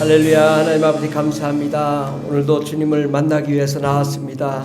할렐루야. 하나님 아버지 감사합니다. 오늘도 주님을 만나기 위해서 나왔습니다.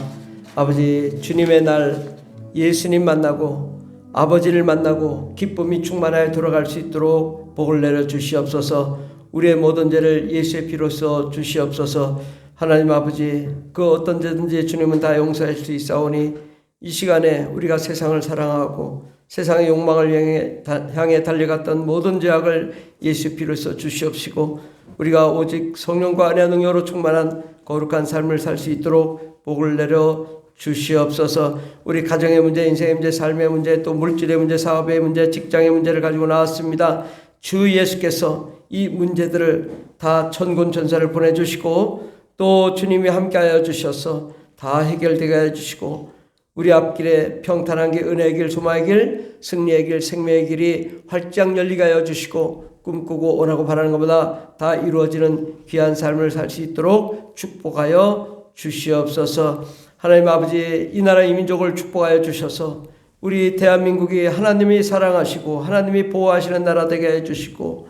아버지, 주님의 날 예수님 만나고 아버지를 만나고 기쁨이 충만하여 돌아갈 수 있도록 복을 내려 주시옵소서. 우리의 모든 죄를 예수의 피로써 주시옵소서. 하나님 아버지, 그 어떤 죄든지 주님은 다 용서할 수 있사오니 이 시간에 우리가 세상을 사랑하고 세상의 욕망을 향해 달려갔던 모든 죄악을 예수 피로써 주시옵시고 우리가 오직 성령과 은혜와 능력으로 충만한 거룩한 삶을 살 수 있도록 복을 내려 주시옵소서. 우리 가정의 문제, 인생의 문제, 삶의 문제, 또 물질의 문제, 사업의 문제, 직장의 문제를 가지고 나왔습니다. 주 예수께서 이 문제들을 다 천군천사를 보내주시고 또 주님이 함께하여 주셔서 다 해결되게 해주시고 우리 앞길에 평탄한 길, 은혜의 길, 소망의 길, 승리의 길, 생명의 길이 활짝 열리게 하여 주시고 꿈꾸고 원하고 바라는 것보다 다 이루어지는 귀한 삶을 살 수 있도록 축복하여 주시옵소서. 하나님 아버지, 이 나라 이 민족을 축복하여 주셔서 우리 대한민국이 하나님이 사랑하시고 하나님이 보호하시는 나라 되게 해 주시고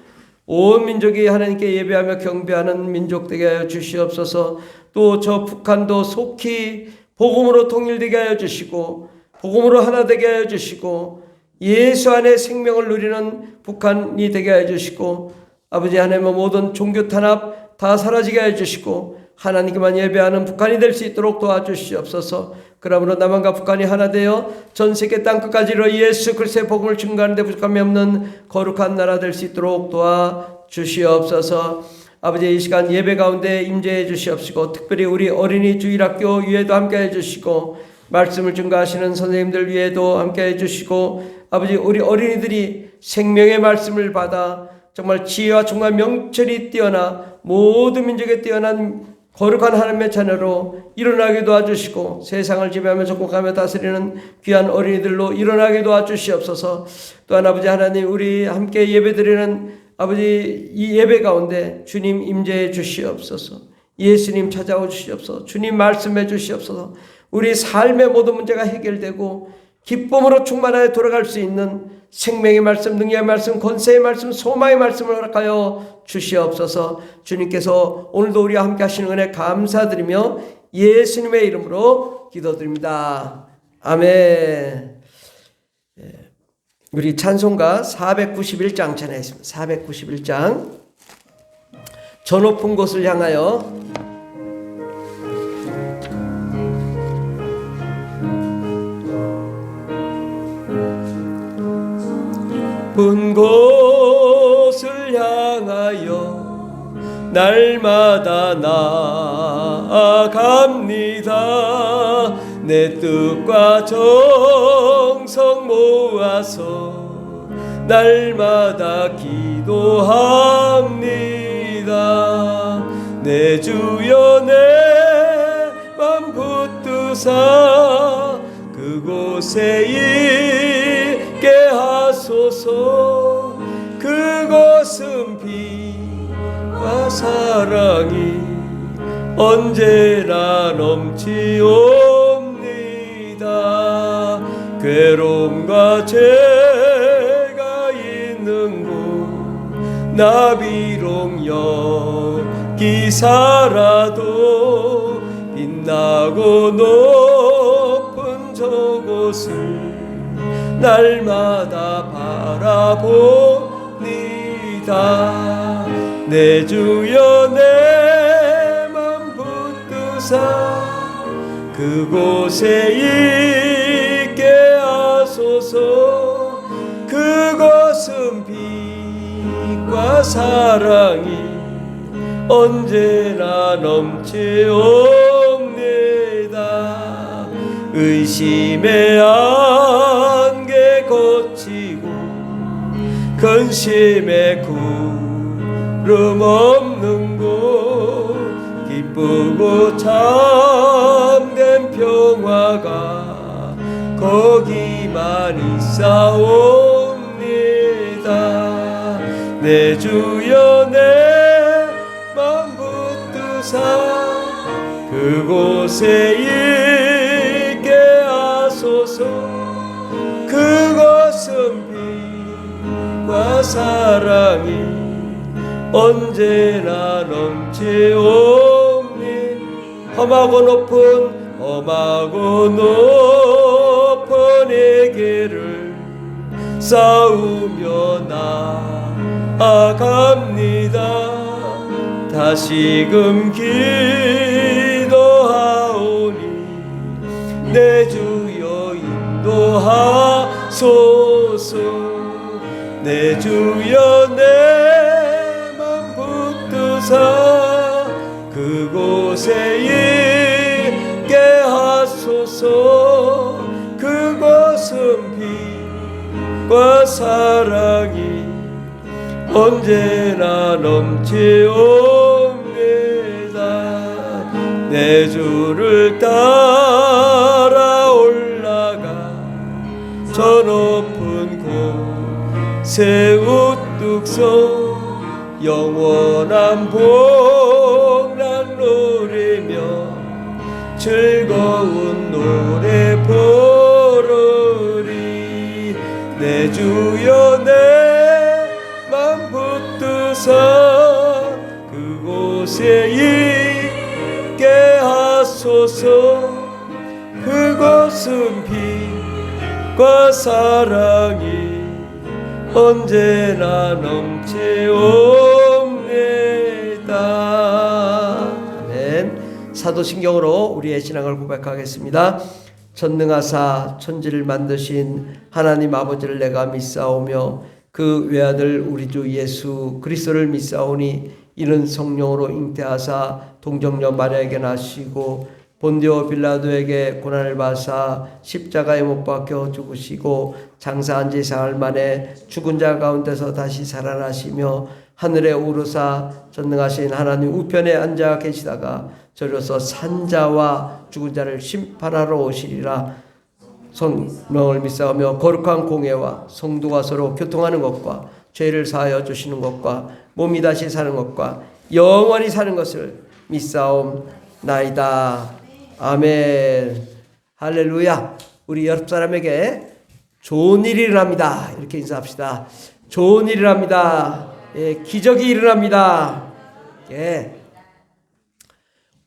온 민족이 하나님께 예배하며 경배하는 민족 되게 하여 주시옵소서. 또 저 북한도 속히 복음으로 통일되게 하여 주시고 복음으로 하나 되게 하여 주시고 예수 안에 생명을 누리는 북한이 되게 하여 주시고 아버지 하나님의 모든 종교 탄압 다 사라지게 하여 주시고 하나님께만 예배하는 북한이 될 수 있도록 도와주시옵소서. 그러므로 남한과 북한이 하나 되어 전 세계 땅끝까지로 예수 그리스도의 복음을 증거하는 데 부족함이 없는 거룩한 나라 될 수 있도록 도와주시옵소서. 아버지, 이 시간 예배 가운데 임재해 주시옵시고 특별히 우리 어린이 주일학교 위에도 함께 해주시고 말씀을 증거하시는 선생님들 위에도 함께 해주시고 아버지, 우리 어린이들이 생명의 말씀을 받아 정말 지혜와 총과 명철이 뛰어나 모든 민족에 뛰어난 거룩한 하나님의 자녀로 일어나게 도와주시고 세상을 지배하며 정복하며 다스리는 귀한 어린이들로 일어나게 도와주시옵소서. 또한 아버지 하나님, 우리 함께 예배드리는 아버지 이 예배 가운데 주님 임재해 주시옵소서. 예수님 찾아오 주시옵소서. 주님 말씀해 주시옵소서. 우리 삶의 모든 문제가 해결되고 기쁨으로 충만하여 돌아갈 수 있는 생명의 말씀, 능력의 말씀, 권세의 말씀, 소망의 말씀을 허락하여 주시옵소서. 주님께서 오늘도 우리와 함께 하시는 은혜 감사드리며 예수님의 이름으로 기도드립니다. 아멘. 우리 찬송가 491장 전해있습니다. 491장 저 높은 곳을 향하여 높은 곳을 향하여 날마다 나아갑니다. 내 뜻과 정성 모아서 날마다 기도합니다. 내 주여 내 맘 붙드사 그곳에 있게 하소서. 그곳은 빛과 사랑이 언제나 넘치옵니다. 괴로움과 죄가 있는 곳 나 비록 여기 살아도 빛나고 높은 저곳을 날마다 바라봅니다. 내 주여 내 맘 붙드사 그곳에 있게 하소서. 그곳은 빛과 사랑이 언제나 넘치옵니다. 의심의 안개 거치고 근심의 구름 없는 곳 기쁘고 참된 평화가 거기만 있사옵니다. 내 주여 내 맘 붙드사 그곳에 있게 하소서. 그곳은 빛과 사랑이 언제나 넘치옵니 험하고 높은 의 길을 싸우며 나아갑니다. 다시금 기도하오니 내 주여 인도하소서. 내 주여 내 맘 붙드사 그곳에 있게 하소서. 그곳은 빛과 사랑이 언제나 넘치옵니다. 내 주를 따라 올라가 저 높은 곳에 우뚝 서 영원한 복락 누리며 즐거운 노래 부르리. 내 주여 내 맘 붙드사 그곳에 있게 하소서. 그곳은 빛과 사랑이 언제나 넘치옵니다. 아멘. 사도신경으로 우리의 신앙을 고백하겠습니다. 전능하사 천지를 만드신 하나님 아버지를 내가 믿사오며 그 외아들 우리 주 예수 그리스도를 믿사오니 이는 성령으로 잉태하사 동정녀 마리아에게 나시고 본디오 빌라도에게 고난을 받으사 십자가에 못 박혀 죽으시고 장사한 지 사흘 만에 죽은 자 가운데서 다시 살아나시며 하늘에 오르사 전능하신 하나님 우편에 앉아 계시다가 저로서 산자와 죽은 자를 심판하러 오시리라. 성령을 믿사오며 거룩한 공예와 성도가 서로 교통하는 것과 죄를 사하여 주시는 것과 몸이 다시 사는 것과 영원히 사는 것을 믿사옵나이다. 아멘. 할렐루야. 우리 옆 사람에게 좋은 일이 일어납니다. 이렇게 인사합시다. 좋은 일이 일어납니다. 예, 기적이 일어납니다. 예.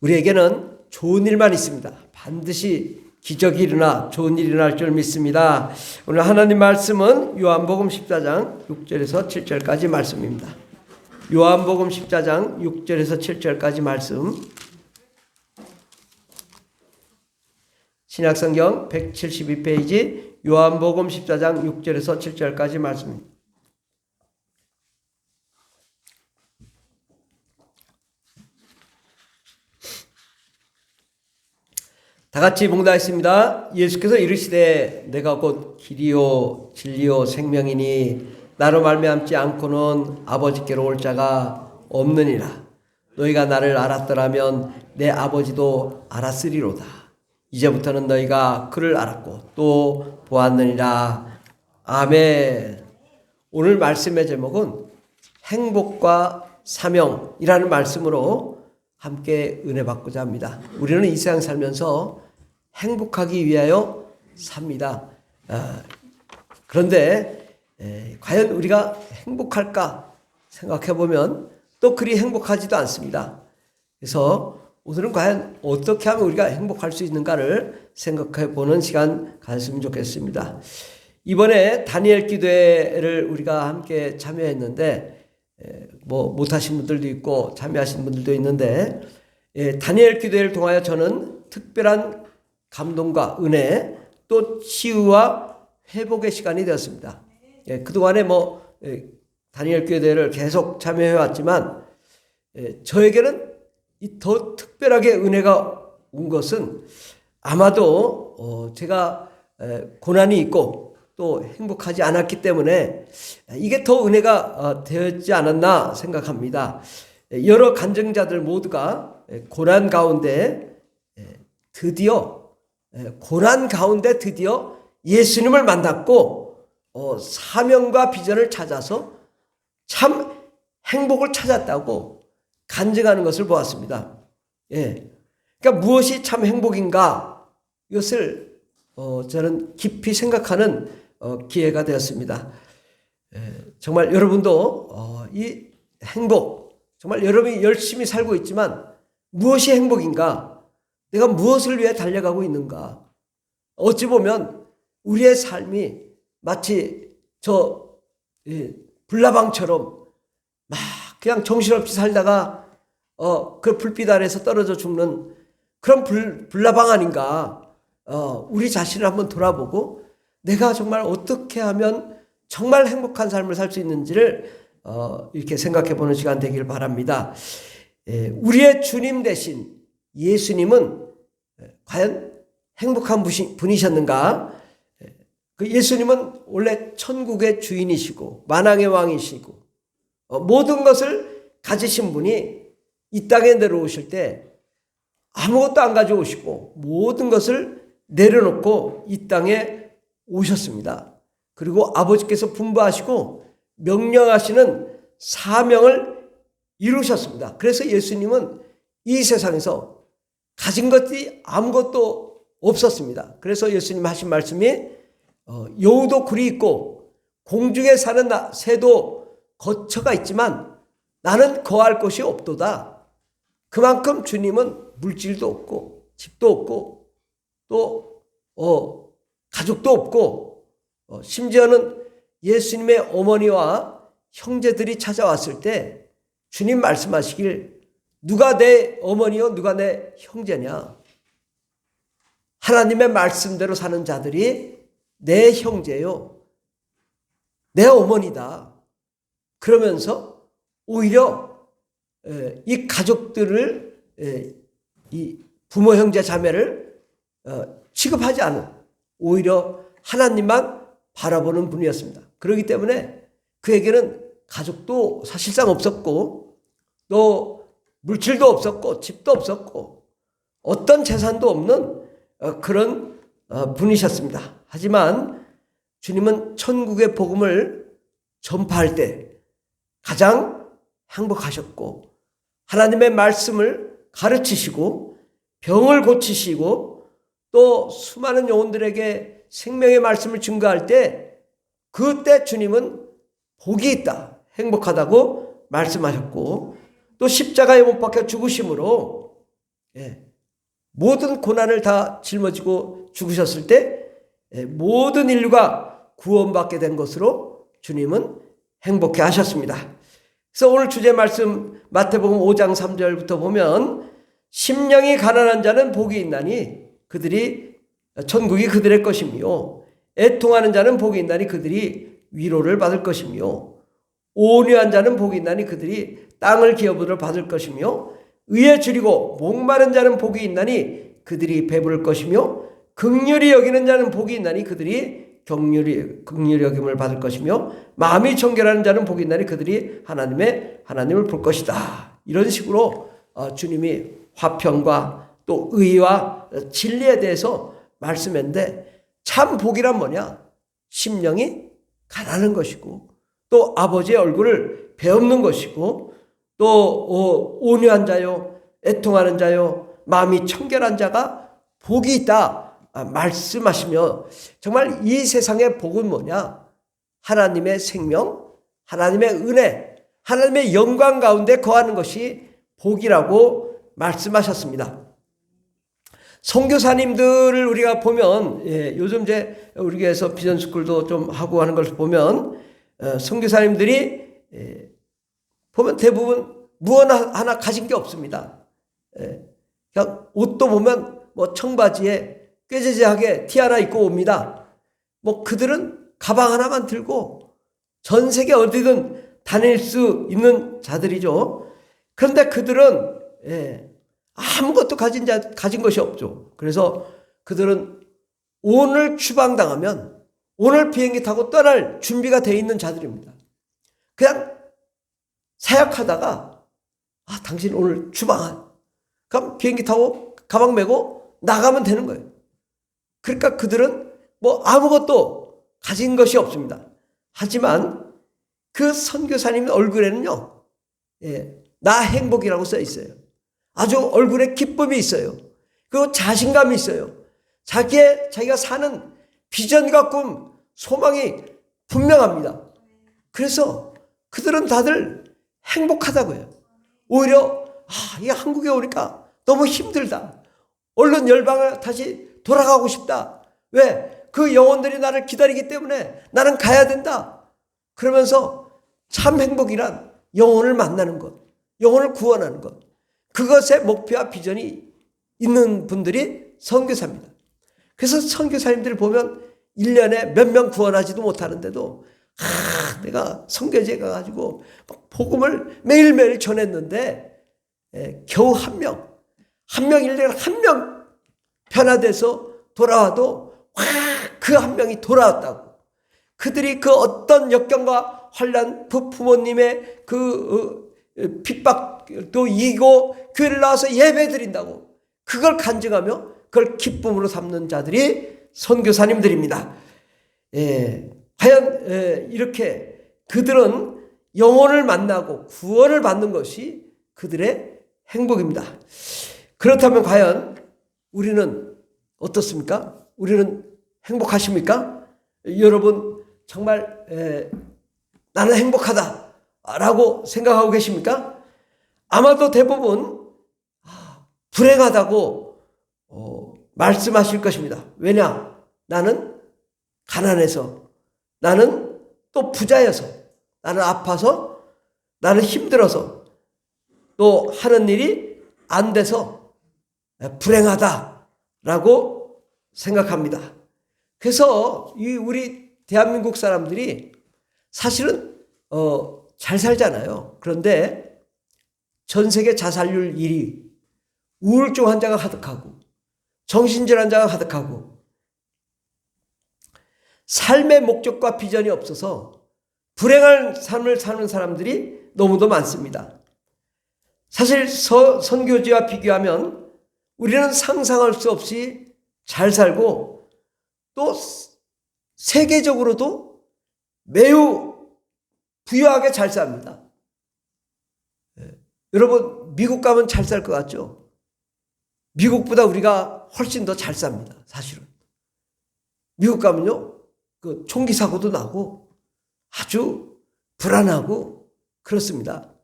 우리에게는 좋은 일만 있습니다. 반드시 기적이 일어나 좋은 일이 일어날 줄 믿습니다. 오늘 하나님 말씀은 요한복음 14장 6절에서 7절까지 말씀입니다. 요한복음 14장 6절에서 7절까지 말씀. 신약성경 172페이지 요한복음 14장 6절에서 7절까지 말씀입니다. 다 같이 봉독하겠습니다. 예수께서 이르시되 내가 곧 길이요 진리요 생명이니 나로 말미암지 않고는 아버지께로 올 자가 없느니라. 너희가 나를 알았더라면 내 아버지도 알았으리로다. 이제부터는 너희가 그를 알았고 또 보았느니라. 아멘. 오늘 말씀의 제목은 행복과 사명이라는 말씀으로 함께 은혜 받고자 합니다. 우리는 이 세상 살면서 행복하기 위하여 삽니다. 그런데 과연 우리가 행복할까 생각해 보면 또 그리 행복하지도 않습니다. 그래서 오늘은 과연 어떻게 하면 우리가 행복할 수 있는가를 생각해 보는 시간 가졌으면 좋겠습니다. 이번에 다니엘 기도회를 우리가 함께 참여했는데 못하신 분들도 있고 참여하신 분들도 있는데 다니엘 기도회를 통하여 저는 특별한 감동과 은혜 또 치유와 회복의 시간이 되었습니다. 그동안에 다니엘 기도회를 계속 참여해 왔지만 저에게는 더 특별하게 은혜가 온 것은 아마도 제가 고난이 있고 또 행복하지 않았기 때문에 이게 더 은혜가 되었지 않았나 생각합니다. 여러 간증자들 모두가 고난 가운데 드디어 예수님을 만났고 사명과 비전을 찾아서 참 행복을 찾았다고 간증하는 것을 보았습니다. 그러니까 무엇이 참 행복인가 이것을 저는 깊이 생각하는 기회가 되었습니다. 정말 여러분도 이 행복 정말 여러분이 열심히 살고 있지만 무엇이 행복인가? 내가 무엇을 위해 달려가고 있는가? 어찌 보면 우리의 삶이 마치 불나방처럼 막 그냥 정신없이 살다가 그 불빛 아래서 떨어져 죽는 그런 불나방 아닌가? 우리 자신을 한번 돌아보고 내가 정말 어떻게 하면 정말 행복한 삶을 살 수 있는지를 이렇게 생각해 보는 시간 되길 바랍니다. 우리의 주님 대신 예수님은 과연 행복한 분이셨는가? 그 예수님은 원래 천국의 주인이시고 만왕의 왕이시고 모든 것을 가지신 분이 이 땅에 내려오실 때 아무것도 안 가져오시고 모든 것을 내려놓고 이 땅에 오셨습니다. 그리고 아버지께서 분부하시고 명령하시는 사명을 이루셨습니다. 그래서 예수님은 이 세상에서 가진 것이 아무것도 없었습니다. 그래서 예수님 하신 말씀이 여우도 굴이 있고 공중에 사는 새도 거처가 있지만 나는 거할 곳이 없도다. 그만큼 주님은 물질도 없고 집도 없고 또 가족도 없고 심지어는 예수님의 어머니와 형제들이 찾아왔을 때 주님 말씀하시길 누가 내 어머니요 누가 내 형제냐. 하나님의 말씀대로 사는 자들이 내 형제요 내 어머니다. 그러면서 오히려 이 가족들을 이 부모 형제 자매를 취급하지 않은 오히려 하나님만 바라보는 분이었습니다. 그렇기 때문에 그에게는 가족도 사실상 없었고 또 물질도 없었고 집도 없었고 어떤 재산도 없는 그런 분이셨습니다. 하지만 주님은 천국의 복음을 전파할 때 가장 행복하셨고 하나님의 말씀을 가르치시고 병을 고치시고 또 수많은 영혼들에게 생명의 말씀을 증거할 때 그때 주님은 복이 있다, 행복하다고 말씀하셨고 또 십자가에 못 박혀 죽으심으로 모든 고난을 다 짊어지고 죽으셨을 때 모든 인류가 구원받게 된 것으로 주님은 행복해 하셨습니다. 그래서 오늘 주제 말씀 마태복음 5장 3절부터 보면 심령이 가난한 자는 복이 있나니 그들이 천국이 그들의 것이며 애통하는 자는 복이 있나니 그들이 위로를 받을 것이며 온유한 자는 복이 있나니 그들이 땅을 기업으로 받을 것이며 의에 줄이고 목마른 자는 복이 있나니 그들이 배부를 것이며 긍휼히 여기는 자는 복이 있나니 그들이 긍휼히 여김을 받을 것이며 마음이 청결하는 자는 복이 있나니 그들이 하나님을 볼 것이다. 이런 식으로 주님이 화평과 또 의와 진리에 대해서 말씀했는데 참 복이란 뭐냐? 심령이 가난한 것이고 또 아버지의 얼굴을 베없는 것이고 또 온유한 자요 애통하는 자요 마음이 청결한 자가 복이 있다 말씀하시며 정말 이 세상의 복은 뭐냐? 하나님의 생명, 하나님의 은혜, 하나님의 영광 가운데 거하는 것이 복이라고 말씀하셨습니다. 선교사님들을 우리가 보면 요즘 이제 우리 교회에서 비전스쿨도 좀 하고 하는 걸 보면 선교사님들이 보면 대부분 무언 하나 가진 게 없습니다. 그냥 옷도 보면 뭐 청바지에 꾀재재하게 티 하나 입고 옵니다. 뭐 그들은 가방 하나만 들고 전 세계 어디든 다닐 수 있는 자들이죠. 그런데 그들은 아무것도 가진 것이 없죠. 그래서 그들은 오늘 추방당하면 오늘 비행기 타고 떠날 준비가 되어 있는 자들입니다. 그냥 사역하다가 당신 오늘 추방한 그럼 비행기 타고 가방 메고 나가면 되는 거예요. 그러니까 그들은 뭐 아무것도 가진 것이 없습니다. 하지만 그 선교사님 얼굴에는요, 나 행복이라고 써 있어요. 아주 얼굴에 기쁨이 있어요. 그리고 자신감이 있어요. 자기가 사는 비전과 꿈, 소망이 분명합니다. 그래서 그들은 다들 행복하다고요. 오히려 이 한국에 오니까 너무 힘들다. 얼른 열방을 다시 돌아가고 싶다. 왜? 그 영혼들이 나를 기다리기 때문에 나는 가야 된다. 그러면서 참 행복이란 영혼을 만나는 것, 영혼을 구원하는 것, 그것의 목표와 비전이 있는 분들이 선교사입니다. 그래서 선교사님들 보면 1년에 몇 명 구원하지도 못하는데도 내가 선교지에 가가지고 복음을 매일매일 전했는데 겨우 한 명 1년에 한 명 변화돼서 돌아와도 그 한 명이 돌아왔다고. 그들이 그 어떤 역경과 환난, 부모님의 그 핍박도 이기고 교회를 나와서 예배 드린다고. 그걸 간증하며 그걸 기쁨으로 삼는 자들이 선교사님들입니다. 과연 이렇게 그들은 영혼을 만나고 구원을 받는 것이 그들의 행복입니다. 그렇다면 과연 우리는 어떻습니까? 우리는 행복하십니까? 여러분 정말 나는 행복하다라고 생각하고 계십니까? 아마도 대부분 불행하다고 말씀하실 것입니다. 왜냐? 나는 가난해서, 나는 또 부자여서, 나는 아파서, 나는 힘들어서, 또 하는 일이 안 돼서 불행하다라고 생각합니다. 그래서 우리 대한민국 사람들이 사실은 잘 살잖아요. 그런데 전 세계 자살률 1위, 우울증 환자가 가득하고 정신질환자가 가득하고 삶의 목적과 비전이 없어서 불행한 삶을 사는 사람들이 너무도 많습니다. 사실 선교지와 비교하면 우리는 상상할 수 없이 잘 살고 또 세계적으로도 매우 부유하게 잘 삽니다. 여러분 미국 가면 잘 살 것 같죠? 미국보다 우리가 훨씬 더 잘 삽니다. 사실은. 미국 가면요, 그 총기 사고도 나고 아주 불안하고 그렇습니다.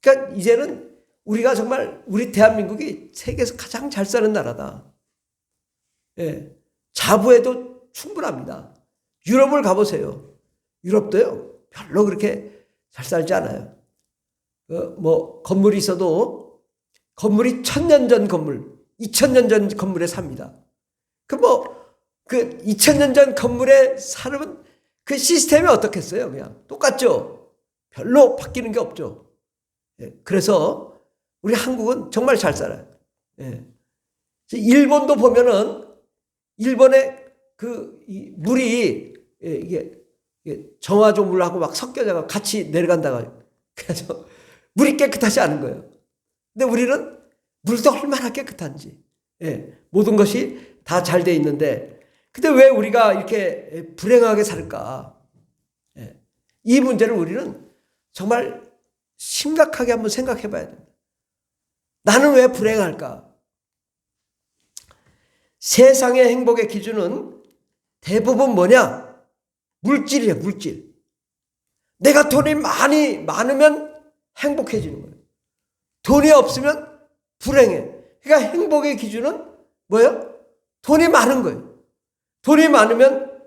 그러니까 이제는 우리가 정말 우리 대한민국이 세계에서 가장 잘 사는 나라다. 자부해도 충분합니다. 유럽을 가보세요. 유럽도요, 별로 그렇게 잘 살지 않아요. 건물이 있어도 건물이 1000년 전 건물, 2000년 전 건물에 삽니다. 2000년 전 건물에 사는 그 시스템이 어떻겠어요? 그냥 똑같죠? 별로 바뀌는 게 없죠. 그래서 우리 한국은 정말 잘 살아요. 일본도 보면은 일본의 물이 이게 정화조 물하고 막 섞여서 같이 내려간다가 그래서 물이 깨끗하지 않은 거예요. 근데 우리는 물도 얼마나 깨끗한지 모든 것이 다 잘 돼 있는데 근데 왜 우리가 이렇게 불행하게 살까? 이 문제를 우리는 정말 심각하게 한번 생각해 봐야 됩니다. 나는 왜 불행할까? 세상의 행복의 기준은 대부분 뭐냐? 물질이에요, 물질. 내가 돈이 많으면 행복해지는 거예요. 돈이 없으면 불행해. 그러니까 행복의 기준은 뭐예요? 돈이 많은 거예요. 돈이 많으면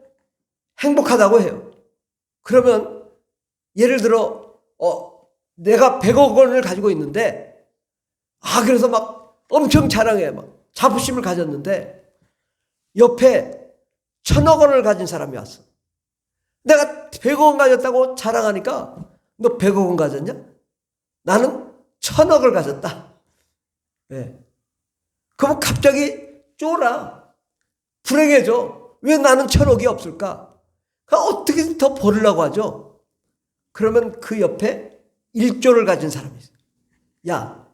행복하다고 해요. 그러면 예를 들어 내가 100억 원을 가지고 있는데 그래서 막 엄청 자랑해. 막 자부심을 가졌는데 옆에 1000억 원을 가진 사람이 왔어. 내가 100억 원 가졌다고 자랑하니까 너 100억 원 가졌냐? 나는 1000억을 가졌다. 그럼 갑자기 쫄아. 불행해져. 왜 나는 1000억이 없을까? 어떻게든 더 벌으려고 하죠. 그러면 그 옆에 1조를 가진 사람이 있어. 야,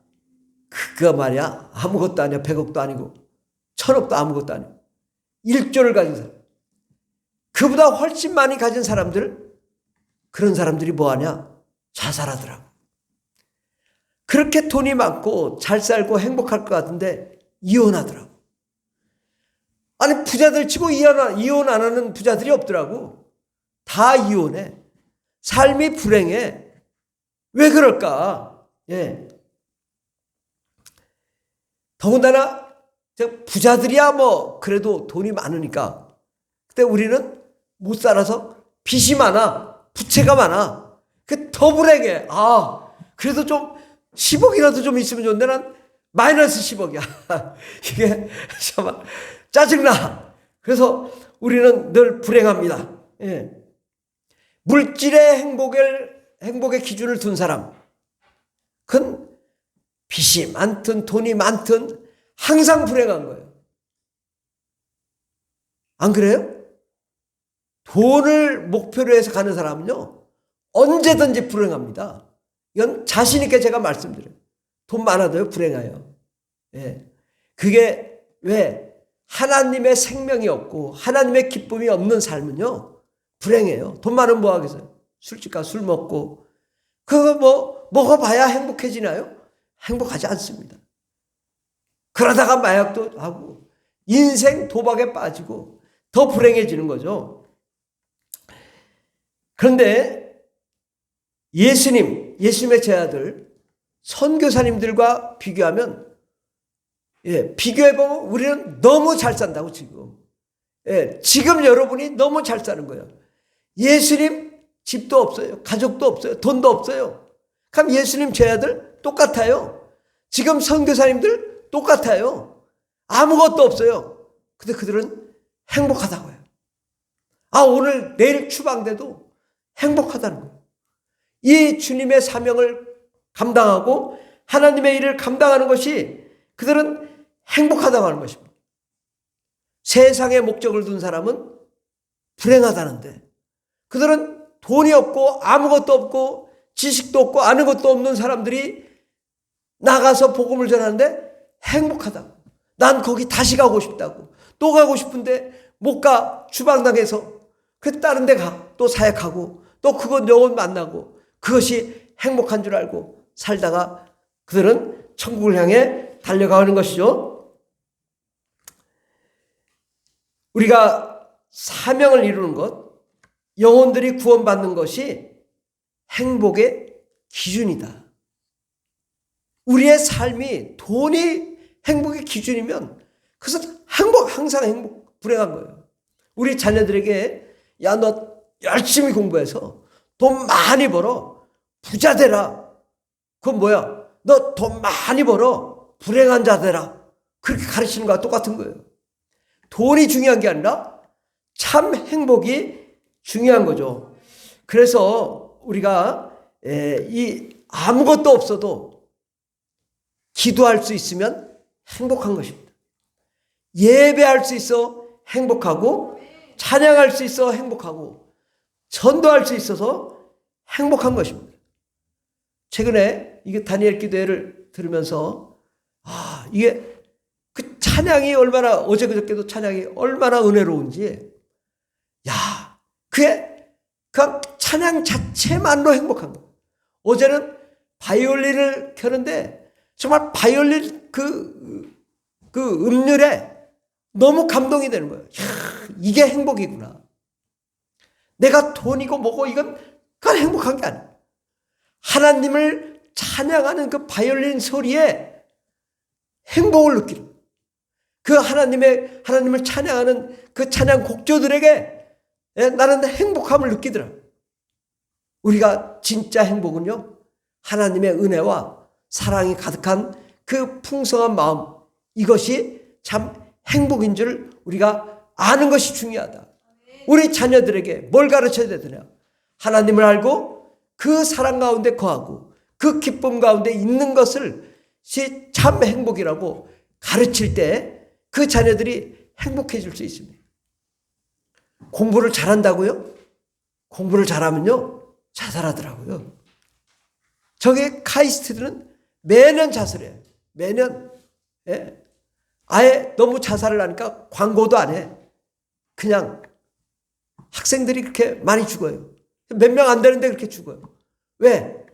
그거 말이야. 아무것도 아니야. 100억도 아니고 1000억도 아무것도 아니고 1조를 가진 사람. 그보다 훨씬 많이 가진 사람들, 그런 사람들이 뭐하냐? 자살하더라고. 그렇게 돈이 많고 잘 살고 행복할 것 같은데 이혼하더라고. 아니 부자들 치고 이혼 안 하는 부자들이 없더라고. 다 이혼해. 삶이 불행해. 왜 그럴까? 더군다나 부자들이야 뭐 그래도 돈이 많으니까. 근데 우리는 못 살아서 빚이 많아, 부채가 많아. 그 더 불행해. 그래도 좀 10억이라도 좀 있으면 좋은데 난 마이너스 10억이야. 이게 정말 짜증나. 그래서 우리는 늘 불행합니다. 예. 물질의 행복의 기준을 둔 사람, 그건 빚이 많든 돈이 많든 항상 불행한 거예요. 안 그래요? 돈을 목표로 해서 가는 사람은요, 언제든지 불행합니다. 이건 자신 있게 제가 말씀드려요. 돈 많아도요, 불행해요. 예. 그게 왜? 하나님의 생명이 없고 하나님의 기쁨이 없는 삶은요, 불행해요. 돈 많으면 뭐 하겠어요? 술집 가서 술 먹고, 그거 뭐 먹어봐야 행복해지나요? 행복하지 않습니다. 그러다가 마약도 하고 인생 도박에 빠지고 더 불행해지는 거죠. 그런데 예수님의 제자들, 선교사님들과 비교하면, 비교해보면 우리는 너무 잘 산다고 지금. 지금 여러분이 너무 잘 사는 거예요. 예수님 집도 없어요. 가족도 없어요. 돈도 없어요. 그럼 예수님 제자들 똑같아요. 지금 선교사님들 똑같아요. 아무것도 없어요. 근데 그들은 행복하다고 해요. 오늘 내일 추방돼도 행복하다는 거예요. 이 주님의 사명을 감당하고 하나님의 일을 감당하는 것이 그들은 행복하다고 하는 것입니다. 세상의 목적을 둔 사람은 불행하다는데, 그들은 돈이 없고 아무것도 없고 지식도 없고 아는 것도 없는 사람들이 나가서 복음을 전하는데 행복하다고. 난 거기 다시 가고 싶다고. 또 가고 싶은데 못 가. 추방당해서. 그 다른 데 가. 또 사역하고 또 그곳 영혼 만나고, 그것이 행복한 줄 알고 살다가 그들은 천국을 향해 달려가는 것이죠. 우리가 사명을 이루는 것, 영혼들이 구원받는 것이 행복의 기준이다. 우리의 삶이 돈이 행복의 기준이면 그것은 항상 불행한 거예요. 우리 자녀들에게, 야, 너 열심히 공부해서 돈 많이 벌어 부자 되라. 그건 뭐야? 너 돈 많이 벌어 불행한 자 되라. 그렇게 가르치는 거와 똑같은 거예요. 돈이 중요한 게 아니라 참 행복이 중요한 거죠. 그래서 우리가 아무것도 없어도 기도할 수 있으면 행복한 것입니다. 예배할 수 있어 행복하고, 찬양할 수 있어 행복하고, 전도할 수 있어서 행복한 것입니다. 최근에 이게 다니엘 기도회를 들으면서, 이게 그 찬양이 얼마나, 어제 그저께도 찬양이 얼마나 은혜로운지, 그게 그 찬양 자체만으로 행복한 거예요. 어제는 바이올린을 켜는데 정말 바이올린 그 음률에 너무 감동이 되는 거예요. 이게 행복이구나. 내가 돈이고 뭐고 그건 행복한 게 아니야. 하나님을 찬양하는 그 바이올린 소리에 행복을 느끼는, 그 하나님을 찬양하는 그 찬양 곡조들에게 나는 행복함을 느끼더라. 우리가 진짜 행복은요, 하나님의 은혜와 사랑이 가득한 그 풍성한 마음, 이것이 참 행복인 줄 우리가 아는 것이 중요하다. 우리 자녀들에게 뭘 가르쳐야 되느냐? 하나님을 알고 그 사랑 가운데 거하고 그 기쁨 가운데 있는 것을 참 행복이라고 가르칠 때 그 자녀들이 행복해질 수 있습니다. 공부를 잘한다고요? 공부를 잘하면요, 자살하더라고요. 저게 카이스트들은 매년 자살해요. 매년. 아예 너무 자살을 하니까 광고도 안 해. 그냥 학생들이 그렇게 많이 죽어요. 몇 명 안 되는데 그렇게 죽어요. 왜?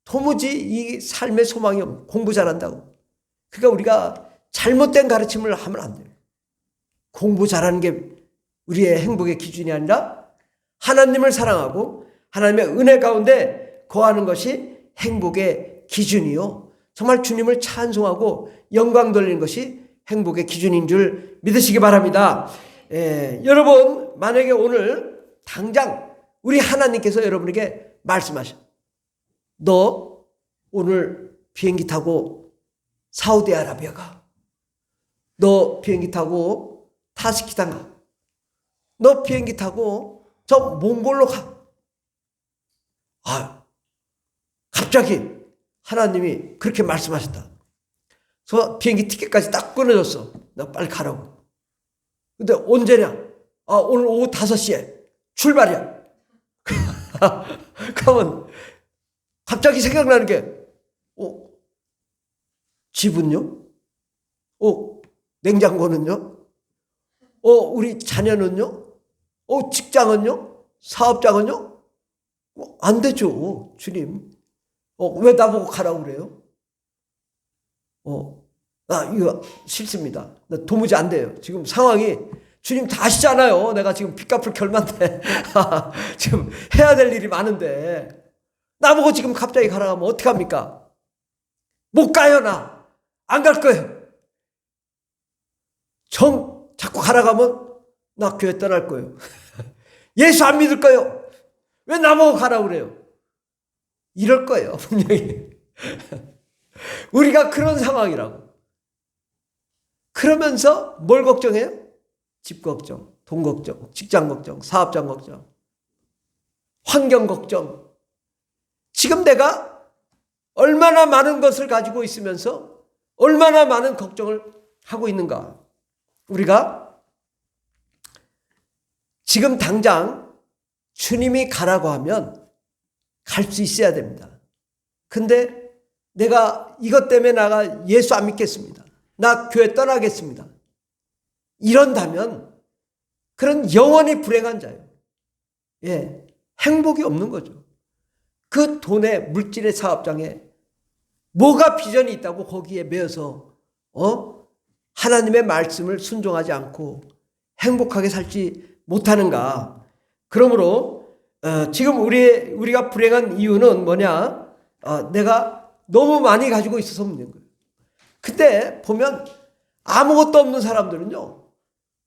도무지 이 삶의 소망이 없는, 공부 잘한다고. 그러니까 우리가 잘못된 가르침을 하면 안 돼요. 공부 잘하는 게 우리의 행복의 기준이 아니라 하나님을 사랑하고 하나님의 은혜 가운데 거하는 것이 행복의 기준이요, 정말 주님을 찬송하고 영광 돌리는 것이 행복의 기준인 줄 믿으시기 바랍니다. 여러분, 만약에 오늘 당장 우리 하나님께서 여러분에게 말씀하셔. 너 오늘 비행기 타고 사우디아라비아 가. 너 비행기 타고 타지키스탄 가. 너 비행기 타고 저 몽골로 가. 갑자기 하나님이 그렇게 말씀하셨다. 그래서 비행기 티켓까지 딱 끊어줬어. 나 빨리 가라고. 근데 언제냐? 오늘 오후 5시에 출발이야. 그러면 갑자기 생각나는 게, 집은요? 냉장고는요? 우리 자녀는요? 직장은요? 사업장은요? 안 되죠, 주님. 왜 나보고 가라고 그래요? 이거 싫습니다. 나 도무지 안 돼요. 지금 상황이, 주님 다 아시잖아요. 내가 지금 빚 갚을 결만데. 지금 해야 될 일이 많은데. 나보고 지금 갑자기 가라고 하면 어떡합니까? 못 가요, 나. 안 갈 거예요. 자꾸 가라고 하면 나 교회 떠날 거예요. 예수 안 믿을 거예요. 왜 나보고 가라고 그래요? 이럴 거예요, 분명히. 우리가 그런 상황이라고. 그러면서 뭘 걱정해요? 집 걱정, 돈 걱정, 직장 걱정, 사업장 걱정, 환경 걱정. 지금 내가 얼마나 많은 것을 가지고 있으면서 얼마나 많은 걱정을 하고 있는가. 우리가 지금 당장 주님이 가라고 하면 갈 수 있어야 됩니다. 근데 내가 이것 때문에 나가 예수 안 믿겠습니다. 나 교회 떠나겠습니다. 이런다면 그런 영원히 불행한 자예요. 행복이 없는 거죠. 그 돈에, 물질의 사업장에 뭐가 비전이 있다고 거기에 매여서 하나님의 말씀을 순종하지 않고 행복하게 살지 못하는가. 그러므로 지금 우리가 불행한 이유는 뭐냐? 내가 너무 많이 가지고 있어서 문제인 거예요. 근데 보면 아무것도 없는 사람들은요,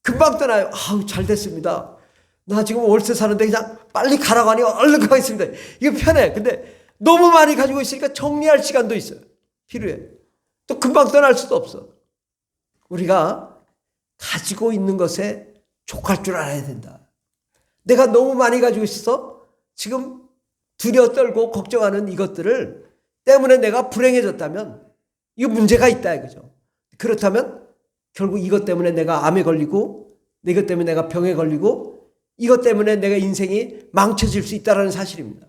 금방 떠나요. 잘 됐습니다. 나 지금 월세 사는데 그냥 빨리 가라고 하니 얼른 가겠습니다. 이거 편해. 근데 너무 많이 가지고 있으니까 정리할 시간도 있어요. 필요해. 또 금방 떠날 수도 없어. 우리가 가지고 있는 것에 족할 줄 알아야 된다. 내가 너무 많이 가지고 있어서 지금 두려워 떨고 걱정하는 이것들을 때문에 내가 불행해졌다면 이거 문제가 있다 이거죠. 그렇다면 결국 이것 때문에 내가 암에 걸리고, 이것 때문에 내가 병에 걸리고, 이것 때문에 내가 인생이 망쳐질 수 있다는 사실입니다.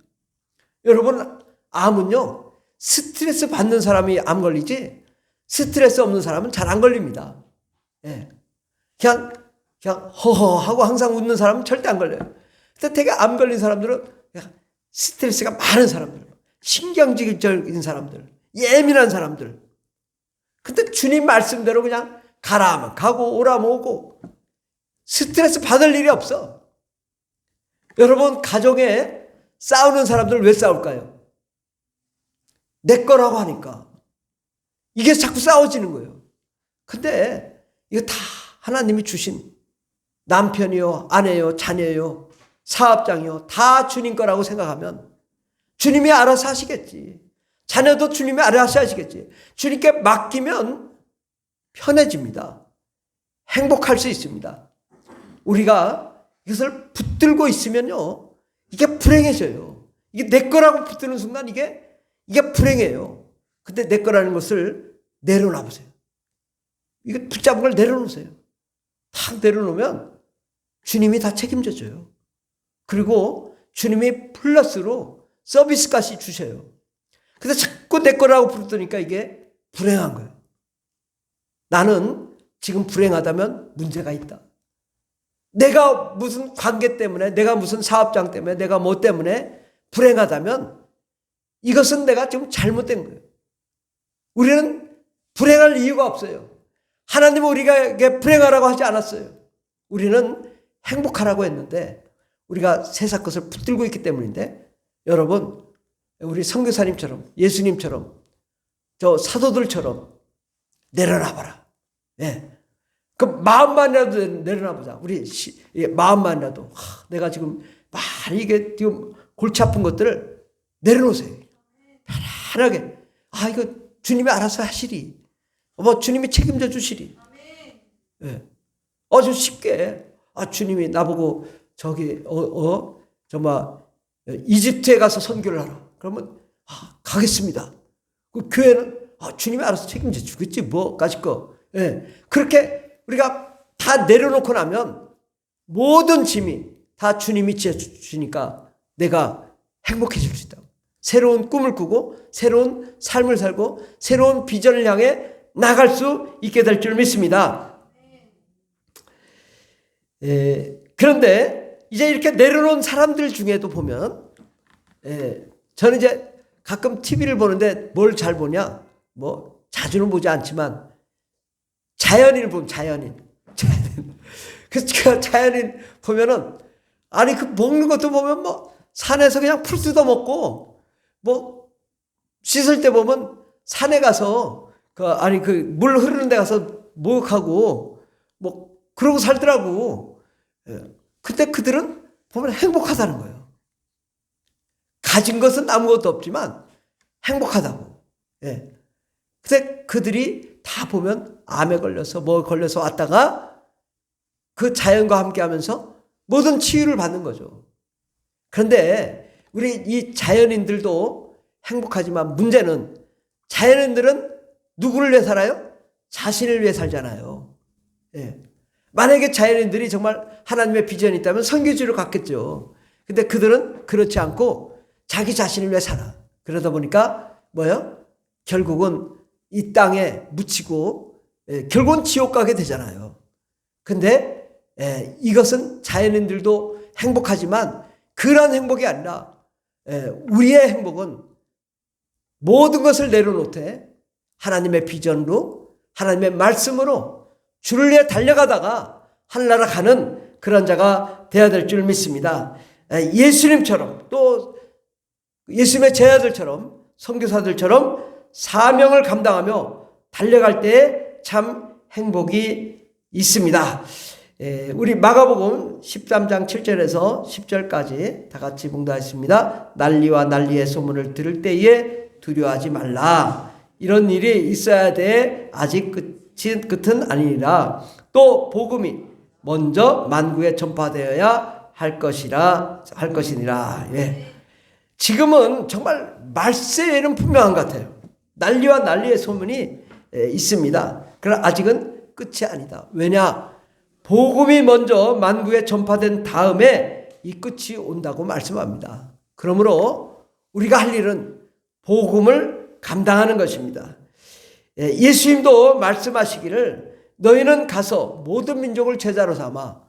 여러분, 암은요, 스트레스 받는 사람이 암 걸리지 스트레스 없는 사람은 잘 안 걸립니다. 그냥 허허하고 항상 웃는 사람은 절대 안 걸려요. 근데 되게 암 걸린 사람들은 스트레스가 많은 사람들, 신경질적인 사람들, 예민한 사람들. 근데 주님 말씀대로 그냥 가라 하면 가고 오라면 오고 스트레스 받을 일이 없어. 여러분, 가정에 싸우는 사람들 왜 싸울까요? 내 거라고 하니까. 이게 자꾸 싸워지는 거예요. 근데 이거 다 하나님이 주신 남편이요, 아내요, 자녀요, 사업장이요, 다 주님 거라고 생각하면 주님이 알아서 하시겠지. 자녀도 주님이 알아서 하시겠지. 주님께 맡기면 편해집니다. 행복할 수 있습니다. 우리가 이것을 붙들고 있으면요, 이게 불행해져요. 이게 내 거라고 붙드는 순간 이게 불행해요. 근데 내 거라는 것을 내려놔 보세요. 이거 붙잡은 걸 내려놓으세요. 탁 내려놓으면 주님이 다 책임져줘요. 그리고 주님이 플러스로 서비스까지 주셔요. 근데 자꾸 내 거라고 부르니까 이게 불행한 거예요. 나는 지금 불행하다면 문제가 있다. 내가 무슨 관계 때문에, 내가 무슨 사업장 때문에, 내가 뭐 때문에 불행하다면 이것은 내가 좀 잘못된 거예요. 우리는 불행할 이유가 없어요. 하나님은 우리에게 불행하라고 하지 않았어요. 우리는 행복하라고 했는데 우리가 세상 것을 붙들고 있기 때문인데, 여러분, 우리 선교사님처럼, 예수님처럼 저 사도들처럼 내려놔봐라. 예. 그 마음만이라도 내려놔보자. 우리 마음만이라도 내가 지금 많이 이게 지금 골치 아픈 것들을 내려놓으세요. 편안하게. 이거 주님이 알아서 하시리. 주님이 책임져 주시리. 예. 좀 쉽게. 주님이 나보고 저기 정말 이집트에 가서 선교를 하라. 그러면 가겠습니다. 그 교회는 주님이 알아서 책임져 주겠지 뭐 가질 거. 예. 그렇게 우리가 다 내려놓고 나면 모든 짐이 다 주님이 지어주시니까 내가 행복해질 수 있다. 새로운 꿈을 꾸고 새로운 삶을 살고 새로운 비전을 향해 나갈 수 있게 될 줄 믿습니다. 그런데 이제 이렇게 내려놓은 사람들 중에도 보면 저는 이제 가끔 TV를 보는데 뭘 잘 보냐? 뭐 자주는 보지 않지만 자연인을 보면 자연인. 그래서 자연인 보면은 그 먹는 것도 보면 뭐 산에서 그냥 풀 뜯어 먹고 뭐 씻을 때 보면 산에 가서 물 흐르는 데 가서 목욕하고 뭐 그러고 살더라고. 근데 그들은 보면 행복하다는 거예요. 가진 것은 아무것도 없지만 행복하다고. 근데 그들이 다 보면 암에 걸려서 걸려서 왔다가 그 자연과 함께 하면서 모든 치유를 받는 거죠. 그런데 우리 이 자연인들도 행복하지만 문제는 자연인들은 누구를 위해 살아요? 자신을 위해 살잖아요. 만약에 자연인들이 정말 하나님의 비전이 있다면 선교지로 갔겠죠. 근데 그들은 그렇지 않고 자기 자신을 위해 살아. 그러다 보니까 결국은 이 땅에 묻히고 결국은 지옥 가게 되잖아요. 근데 이것은 자연인들도 행복하지만 그런 행복이 아니라 우리의 행복은 모든 것을 내려놓되 하나님의 비전으로 하나님의 말씀으로 주를 위해 달려가다가 하늘나라 가는 그런 자가 되어야 될 줄 믿습니다. 예수님처럼 또 예수님의 제자들처럼 선교사들처럼 사명을 감당하며 달려갈 때 참 행복이 있습니다. 우리 마가복음 13장 7절에서 10절까지 다 같이 봉독하겠습니다. 난리와 난리의 소문을 들을 때에 두려워하지 말라. 이런 일이 있어야 돼. 아직 끝은 아니니라. 또 복음이 먼저 만국에 전파되어야 할 것이니라. 지금은 정말 말세에는 분명한 것 같아요. 난리와 난리의 소문이 있습니다. 그러나 아직은 끝이 아니다. 왜냐? 복음이 먼저 만국에 전파된 다음에 이 끝이 온다고 말씀합니다. 그러므로 우리가 할 일은 복음을 감당하는 것입니다. 예수님도 말씀하시기를 너희는 가서 모든 민족을 제자로 삼아